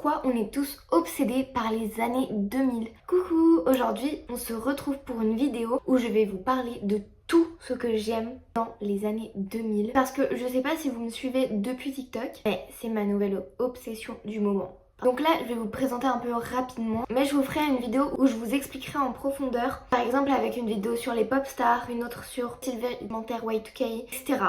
pourquoi on est tous obsédés par les années 2000. Coucou, aujourd'hui on se retrouve pour une vidéo où je vais vous parler de tout ce que j'aime dans les années 2000. Parce que je sais pas si vous me suivez depuis TikTok, mais c'est ma nouvelle obsession du moment. Donc là, je vais vous le présenter un peu rapidement, mais je vous ferai une vidéo où je vous expliquerai en profondeur, par exemple avec une vidéo sur les pop stars, une autre sur Sylvie Alimentaire Y2K, etc.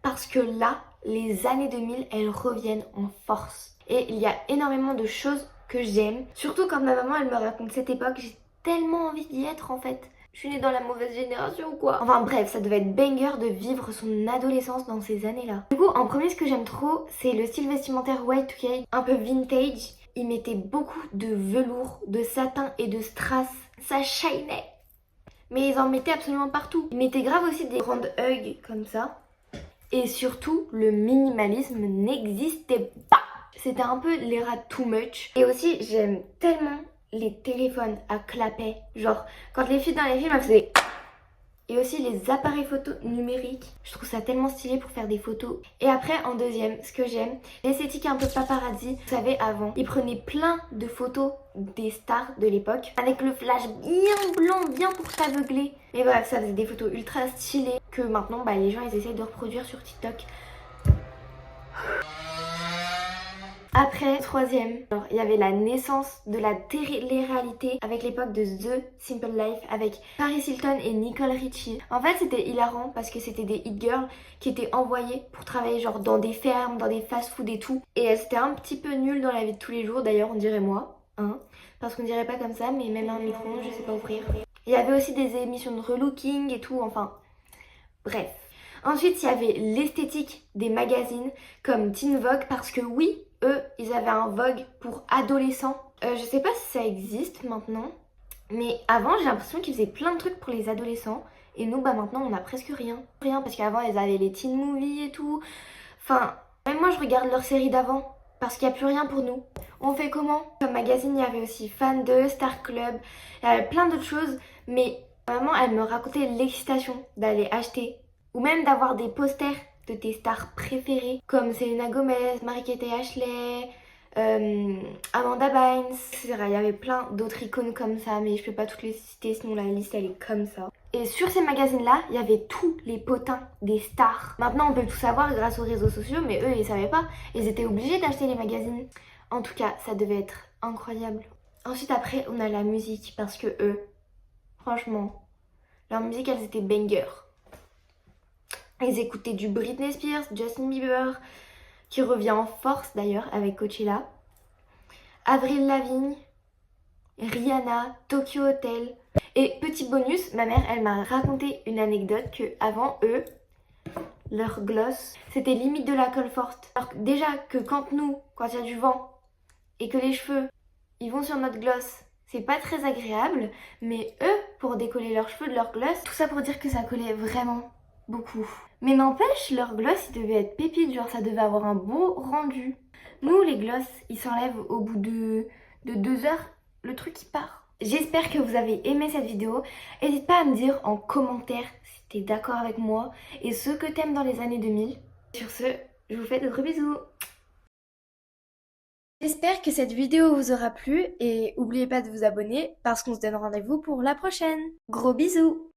Parce que là, les années 2000, elles reviennent en force. Et il y a énormément de choses que j'aime. Surtout quand ma maman, elle me raconte cette époque, j'ai tellement envie d'y être en fait. Je suis née dans la mauvaise génération ou quoi? Enfin bref, ça devait être banger de vivre son adolescence dans ces années-là. Du coup, en premier, ce que j'aime trop, c'est le style vestimentaire Y2K, un peu vintage. Ils mettaient beaucoup de velours, de satin et de strass. Ça shinait. Mais ils en mettaient absolument partout. Ils mettaient grave aussi des grandes hugs comme ça. Et surtout, le minimalisme n'existait pas. C'était un peu l'era too much. Et aussi, j'aime tellement les téléphones à clapet. Genre, quand les filles dans les films, elles faisaient... Et aussi les appareils photo numériques. Je trouve ça tellement stylé pour faire des photos. Et après, en deuxième, ce que j'aime, l'esthétique un peu paparazzi. Vous savez, avant, ils prenaient plein de photos des stars de l'époque. Avec le flash bien blanc, bien pour t'aveugler. Et bref, ça faisait des photos ultra stylées. Que maintenant, les gens, ils essayent de reproduire sur TikTok. Après, troisième, alors, il y avait la naissance de la télé-réalité avec l'époque de The Simple Life avec Paris Hilton et Nicole Richie. En fait, c'était hilarant parce que c'était des hit girls qui étaient envoyées pour travailler genre dans des fermes, dans des fast-food et tout. Et c'était un petit peu nul dans la vie de tous les jours, d'ailleurs on dirait moi, hein, parce qu'on dirait pas comme ça, mais même un micro, je sais pas ouvrir. Il y avait aussi des émissions de relooking et tout, enfin, bref. Ensuite, il y avait l'esthétique des magazines comme Teen Vogue parce que oui, eux, ils avaient un Vogue pour adolescents. Je sais pas si ça existe maintenant, mais avant, j'ai l'impression qu'ils faisaient plein de trucs pour les adolescents. Et nous, maintenant, on a presque rien. Rien, parce qu'avant, ils avaient les teen movies et tout. Enfin, même moi, je regarde leurs séries d'avant parce qu'il n'y a plus rien pour nous. On fait comment? Comme magazine, il y avait aussi Fan 2, Star Club, il y avait plein d'autres choses, mais maman, elle me racontait l'excitation d'aller acheter ou même d'avoir des posters de tes stars préférées comme Selena Gomez, Mary-Kate et Ashley, Amanda Bynes, etc. Il y avait plein d'autres icônes comme ça, mais je peux pas toutes les citer sinon la liste elle est comme ça. Et sur ces magazines-là, il y avait tous les potins des stars. Maintenant, on peut tout savoir grâce aux réseaux sociaux, mais eux, ils savaient pas. Ils étaient obligés d'acheter les magazines. En tout cas, ça devait être incroyable. Ensuite, après, on a la musique, parce que eux, franchement, leur musique, elles étaient bangers. Ils écoutaient du Britney Spears, Justin Bieber, qui revient en force d'ailleurs avec Coachella, Avril Lavigne, Rihanna, Tokyo Hotel. Et petit bonus, ma mère, elle m'a raconté une anecdote que avant eux, leur gloss, c'était limite de la colle forte. Alors que déjà que quand il y a du vent et que les cheveux, ils vont sur notre gloss, c'est pas très agréable, mais eux, pour décoller leurs cheveux de leur gloss, tout ça pour dire que ça collait vraiment beaucoup. Mais n'empêche, leur gloss, il devait être pépite, genre ça devait avoir un beau rendu. Nous, les gloss, ils s'enlèvent au bout de 2 heures, le truc il part. J'espère que vous avez aimé cette vidéo. N'hésite pas à me dire en commentaire si t'es d'accord avec moi et ce que t'aimes dans les années 2000. Sur ce, je vous fais de gros bisous. J'espère que cette vidéo vous aura plu et n'oubliez pas de vous abonner parce qu'on se donne rendez-vous pour la prochaine. Gros bisous!